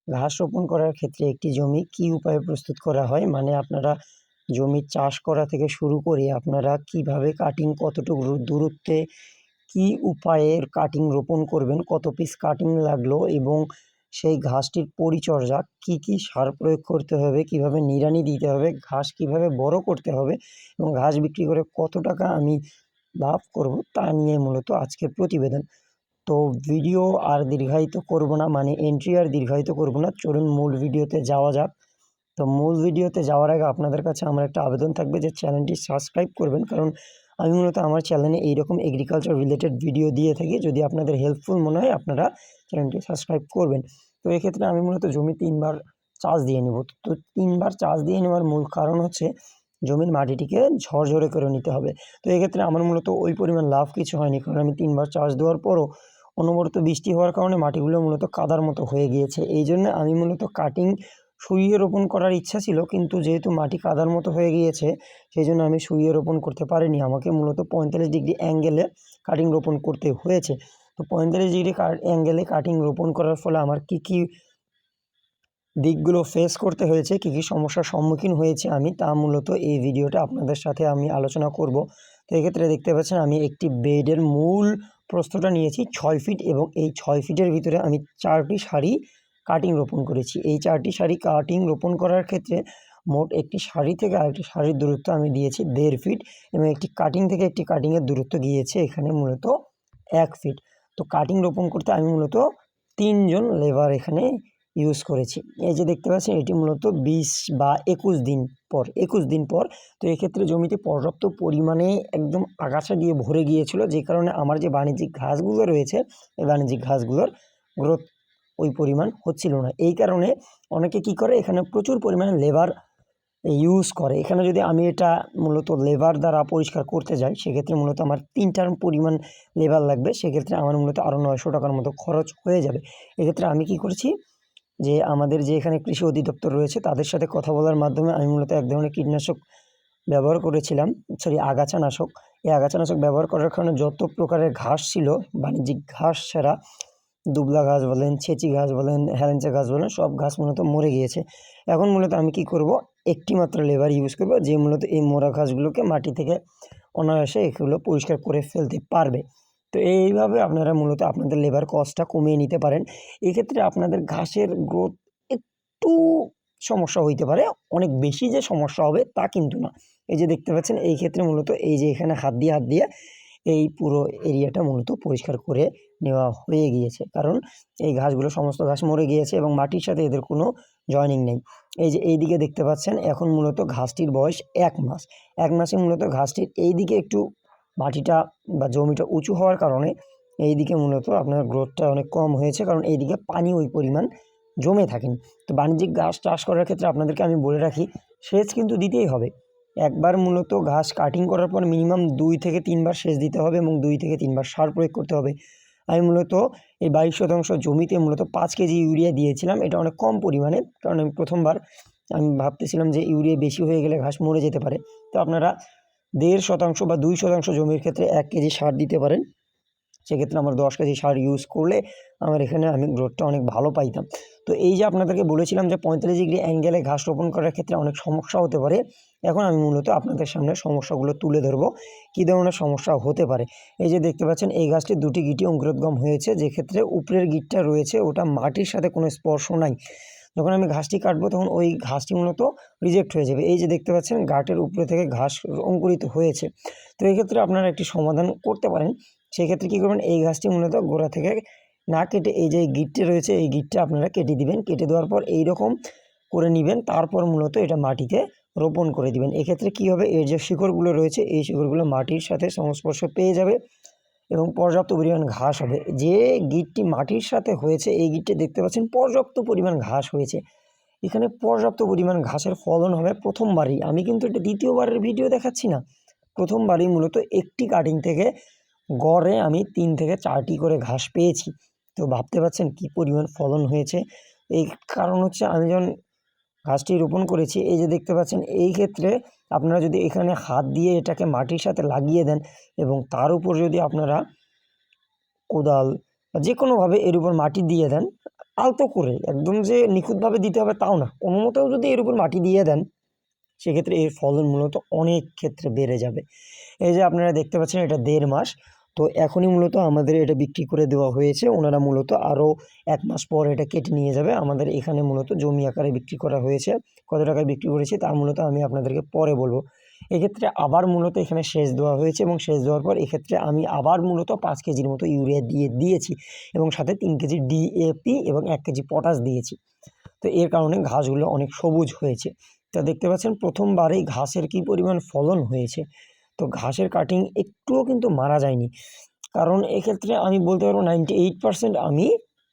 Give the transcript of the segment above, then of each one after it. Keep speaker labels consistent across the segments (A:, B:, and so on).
A: ঘাস রোপণ করার ক্ষেত্রে একটি জমি কী উপায়ে প্রস্তুত করা হয়, মানে আপনারা জমি চাষ করা থেকে শুরু করে আপনারা কিভাবে কাটিং কতটুকু দূরত্বে কী উপায়ের কাটিং রোপণ করবেন, কত পিস কাটিং লাগলো এবং সেই ঘাসটির পরিচর্যা কী কী সার প্রয়োগ করতে হবে, কিভাবে নিড়ানি দিতে হবে, ঘাস কিভাবে বড় করতে হবে এবং ঘাস বিক্রি করে কত টাকা আমি লাভ করব, তা নিয়ে মূলত আজকের প্রতিবেদন। তো ভিডিও আর দীর্ঘায়িত করব না, মানে এন্ট্রি আর দীর্ঘায়িত করব না, চলুন মূল ভিডিওতে যাওয়া যাক। তো মূল ভিডিওতে যাওয়ার আগে আপনাদের কাছে আমার একটা আবেদন থাকবে যে চ্যানেলটি সাবস্ক্রাইব করবেন, কারণ আমি মূলত আমার চ্যানেলে এইরকম এগ্রিকালচার রিলেটেড ভিডিও দিয়ে থাকি। যদি আপনাদের হেল্পফুল মনে হয় আপনারা চ্যানেলটি সাবস্ক্রাইব করবেন। তো এক্ষেত্রে আমি মূলত জমি 3 বার চাষ দিয়ে নেব। তো 3 বার চাষ দিয়ে নেওয়ার মূল কারণ হচ্ছে জমির মাটিটিকে ঝরঝরে করে নিতে হবে। তো এক্ষেত্রে আমার মূলত ওই পরিমাণ লাভ কিছু হয়নি, কারণ আমি 3 বার চাষ দেওয়ার পরও অনবরত বৃষ্টি হওয়ার কারণে মাটিগুলো মূলত কাদার মতো হয়ে গিয়েছে। এই জন্য আমি মূলত কাটিং সইয়ে রোপণ করার ইচ্ছা ছিল, কিন্তু যেহেতু মাটি কাদার মতো হয়ে গিয়েছে সেই জন্য আমি সইয়ে রোপণ করতে পারিনি। আমাকে মূলত 45 ডিগ্রি অ্যাঙ্গেলে কাটিং রোপণ করতে হয়েছে। তো 45 ডিগ্রি অ্যাঙ্গেলে কাটিং রোপণ করার ফলে আমার কী কী দিকগুলো ফেস করতে হয়েছে, কী কী সমস্যার সম্মুখীন হয়েছি আমি, তা মূলত এই ভিডিওটা আপনাদের সাথে আমি আলোচনা করব। তো এক্ষেত্রে দেখতে পাচ্ছেন আমি একটি বেডের মূল প্রস্থটা নিয়েছি 6 ফিট এবং এই 6 ফিটের ভিতরে আমি 4টি সারি কাটিং রোপণ করেছি। এই 4টি সারি কাটিং রোপণ করার ক্ষেত্রে মোট একটি সারি থেকে আরেকটি সারির দূরত্ব আমি দিয়েছি 1.5 ফিট এবং একটি কাটিং থেকে একটি কাটিংয়ের দূরত্ব গিয়েছে এখানে মূলত 1 ফিট। তো কাটিং রোপণ করতে আমি মূলত 3 জন লেবার এখানে ইউজ করেছি। এই যে দেখতে পাচ্ছেন এটি মূলত 20 বা 21 দিন পর 21 দিন পর। তো এক্ষেত্রে জমিতে পর্যাপ্ত পরিমাণে একদম আগাছা দিয়ে ভরে গিয়েছিল, যে কারণে আমার যে বাণিজ্যিক ঘাসগুলো রয়েছে এই বাণিজ্যিক ঘাসগুলোর গ্রোথ ওই পরিমাণ হচ্ছিল না। এই কারণে অনেকে কী করে, এখানে প্রচুর পরিমাণে লেবার ইউজ করে। এখানে যদি আমি এটা মূলত লেবার দ্বারা পরিষ্কার করতে যাই সেক্ষেত্রে মূলত আমার 3টার পরিমাণ লেবার লাগবে। সেক্ষেত্রে আমার মূলত আরও 900 টাকার মতো খরচ হয়ে যাবে। এক্ষেত্রে আমি কী করেছি, যে আমাদের যে এখানে কৃষি অধিদপ্তর রয়েছে তাদের সাথে কথা বলার মাধ্যমে আমি মূলত এক ধরনের কীটনাশক ব্যবহার করেছিলাম, আগাছানাশক। এই আগাছানাশক ব্যবহার করার কারণে যত প্রকারের ঘাস ছিল, বাণিজ্যিক ঘাস ছাড়া দুবলা ঘাস বলেন, ছেচি ঘাস বলেন, হেলেঞ্চা ঘাস বলেন, সব ঘাস মূলত মরে গিয়েছে। এখন মূলত আমি কী করব, একটি মাত্র লেবার ইউজ করব যে মূলত এই মরা ঘাসগুলোকে মাটি থেকে অনায়াসে এগুলো পরিষ্কার করে ফেলতে পারবে। তো এইভাবে আপনারা মূলত আপনাদের লেবার কস্টটা কমিয়ে নিতে পারেন। এক্ষেত্রে আপনাদের ঘাসের গ্রোথ একটু সমস্যা হইতে পারে, অনেক বেশি যে সমস্যা হবে তা কিন্তু না। এই যে দেখতে পাচ্ছেন এই ক্ষেত্রে মূলত এই যে এখানে হাত দিয়ে এই পুরো এরিয়াটা মূলত পরিষ্কার করে নেওয়া হয়ে গিয়েছে, কারণ এই ঘাসগুলো সমস্ত ঘাস মরে গিয়েছে এবং মাটির সাথে এদের কোনো জয়েনিং নেই। এই যে এইদিকে দেখতে পাচ্ছেন এখন মূলত ঘাসটির বয়স 1 মাস। 1 মাসে মূলত ঘাসটির এইদিকে একটু মাটিটা বা জমিটা উঁচু হওয়ার কারণে এইদিকে মূলত আপনার গ্রোথটা অনেক কম হয়েছে, কারণ এইদিকে পানি ওই পরিমাণ জমে থাকেনি। তো বাণিজ্যিক ঘাস চাষ করার ক্ষেত্রে আপনাদেরকে আমি বলে রাখি, সেচ কিন্তু দিতেই হবে। একবার মূলত ঘাস কাটিং করার পর মিনিমাম 2 থেকে 3 বার সেচ দিতে হবে এবং 2 থেকে 3 বার সার প্রয়োগ করতে হবে। আমি মূলত এই 22 শতাংশ জমিতে মূলত 5 কেজি ইউরিয়া দিয়েছিলাম। এটা অনেক কম পরিমাণে, কারণ আমি প্রথমবার আমি ভাবতেছিলাম যে ইউরিয়া বেশি হয়ে গেলে ঘাস মরে যেতে পারে। তো আপনারা 1.5 শতাংশ বা 2 শতাংশ জমির ক্ষেত্রে 1 কেজি সার দিতে পারেন। সেক্ষেত্রে আমার 10 কেজি সার ইউজ করলে আমার এখানে আমি গ্রোথটা অনেক ভালো পাইতাম। তো এই যে আপনাদেরকে বলেছিলাম যে 45 ডিগ্রি অ্যাঙ্গেলে ঘাস রোপণ করার ক্ষেত্রে অনেক সমস্যা হতে পারে। এখন আমি মূলত আপনাদের সামনে সমস্যাগুলো তুলে ধরবো, কী ধরনের সমস্যা হতে পারে। এই যে দেখতে পাচ্ছেন এই গাছটি 2টি গিঁটে অঙ্কুরোদ্গম হয়েছে, যেক্ষেত্রে উপরের গিঁটটা রয়েছে ওটা মাটির সাথে কোনো স্পর্শ নাই। যখন আমি ঘাসটি কাটবো তখন ওই ঘাসটি মূলত রিজেক্ট হয়ে যাবে। এই যে দেখতে পাচ্ছেন গাঁটের উপরে থেকে ঘাস অঙ্কুরিত হয়েছে। তো এক্ষেত্রে আপনারা একটি সমাধান করতে পারেন। সেক্ষেত্রে কী করবেন, এই গাছটি মূলত গোড়া থেকে না কেটে এই যে গিঁটটা রয়েছে এই গিঁটটা আপনারা কেটে দিবেন। কেটে দেওয়ার পর এইরকম করে নিবেন, তারপর মূলত এটা মাটিতে রোপণ করে দিবেন। এক্ষেত্রে কী হবে, এর যে শিকড়গুলো রয়েছে এই শিকড়গুলো মাটির সাথে সংস্পর্শ পেয়ে যাবে এবং পর্যাপ্ত পরিমাণ ঘাস হবে। যে গিঁটটি মাটির সাথে হয়েছে এই গিঁটটি দেখতে পাচ্ছেন পর্যাপ্ত পরিমাণ ঘাস হয়েছে। এখানে পর্যাপ্ত পরিমাণ ঘাসের ফলন হবে প্রথমবারই। আমি কিন্তু এটা দ্বিতীয়বারের ভিডিও দেখাচ্ছি না, প্রথমবারই মূলত একটি কাটিং থেকে গড়ে আমি 3 থেকে 4টি করে ঘাস পেয়েছি। তো ভাবতে পারছেন কী পরিমাণ ফলন হয়েছে। এই কারণ হচ্ছে আমি যখন ঘাসটি রোপণ করেছি এই যে দেখতে পাচ্ছেন এই ক্ষেত্রে আপনারা যদি এখানে হাত দিয়ে এটাকে মাটির সাথে লাগিয়ে দেন এবং তার উপর যদি আপনারা কোদাল বা যে কোনোভাবে এর উপর মাটি দিয়ে দেন, আলতো করে, একদম যে নিখুঁতভাবে দিতে হবে তাও না, কোনো মতেও যদি এর উপর মাটি দিয়ে দেন সেক্ষেত্রে এর ফলন মূলত অনেক ক্ষেত্রে বেড়ে যাবে। এই যে আপনারা দেখতে পাচ্ছেন এটা 1.5 মাস। তো এখনই মূলত আমাদের এটা বিক্রি করে দেওয়া হয়েছে। ওনারা মূলত আরও 1 মাস পর এটা কেটে নিয়ে যাবে। আমাদের এখানে মূলত জমি আকারে বিক্রি করা হয়েছে। কত টাকায় বিক্রি করেছি তা মূলত আমি আপনাদেরকে পরে বলব। এক্ষেত্রে আবার মূলত এখানে সেচ দেওয়া হয়েছে এবং সেচ দেওয়ার পর এক্ষেত্রে আমি আবার মূলত 5 কেজির মতো ইউরিয়া দিয়েছি এবং সাথে 3 কেজি ডিএপি এবং 1 কেজি পটাশ দিয়েছি। তো এর কারণে ঘাসগুলো অনেক সবুজ হয়েছে। তা দেখতে পাচ্ছেন প্রথমবারেই ঘাসের কী পরিমাণ ফলন হয়েছে। তো ঘাসের কাটিং একটুও কিন্তু মারা যায়নি। কারণ এক্ষেত্রে আমি বলতে পারবো 98% আমি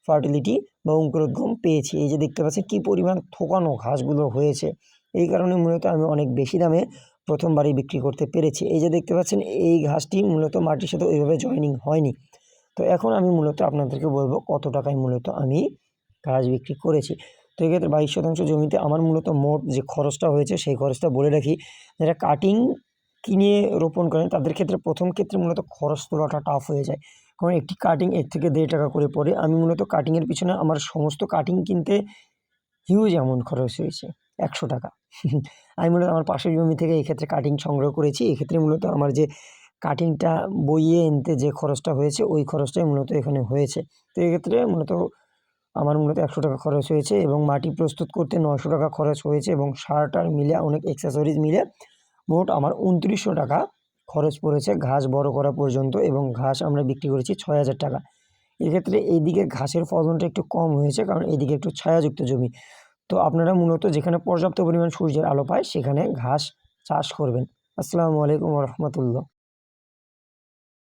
A: ফার্টিলিটি বা অঙ্কুরোদ্গম পেয়েছি। এই যে দেখতে পাচ্ছেন কী পরিমাণ থোকানো ঘাসগুলো হয়েছে। এই কারণে মূলত আমি অনেক বেশি দামে প্রথমবারেই বিক্রি করতে পেরেছি। এই যে দেখতে পাচ্ছেন এই ঘাসটি মূলত মাটির সাথে ওইভাবে জয়েনিং হয়নি। তো এখন আমি মূলত আপনাদেরকে বলব কত টাকায় মূলত আমি ঘাস বিক্রি করেছি। তো এক্ষেত্রে 22% জমিতে আমার মূলত মোট যে খরচটা হয়েছে সেই খরচটা বলে রাখি। যারা কাটিং কিনে রোপণ করেন তাদের ক্ষেত্রে প্রথম ক্ষেত্রে মূলত খরচ তোলাটা টাফ হয়ে যায়। কারণ একটি কাটিং 1 থেকে 1.5 টাকা করে পড়ে। আমি মূলত কাটিংয়ের পিছনে আমার সমস্ত কাটিং কিনতে হিউজ অ্যামাউন্ট খরচ হয়েছে, 100 টাকা। আমি মূলত আমার পাশের জমি থেকে এক্ষেত্রে কাটিং সংগ্রহ করেছি। এক্ষেত্রে মূলত আমার যে কাটিংটা বইয়ে এনতে যে খরচটা হয়েছে ওই খরচটাই মূলত এখানে হয়েছে। তো এক্ষেত্রে আমার মূলত 100 টাকা খরচ হয়েছে এবং মাটি প্রস্তুত করতে 900 টাকা খরচ হয়েছে এবং সার-টার মিলে অনেক অ্যাক্সেসরিজ মিলে মোট আমার 2900 টাকা খরচ পড়েছে ঘাস বড় করা পর্যন্ত এবং ঘাস আমরা বিক্রি করেছি 6000 টাকা। এক্ষেত্রে এইদিকে ঘাসের ফলনটা একটু কম হয়েছে কারণ এইদিকে একটু ছায়াযুক্ত জমি। তো আপনারা মূলত যেখানে পর্যাপ্ত পরিমাণ সূর্যের আলো পায় সেখানে ঘাস চাষ করবেন। আসসালামু আলাইকুম ওয়া রাহমাতুল্লাহ।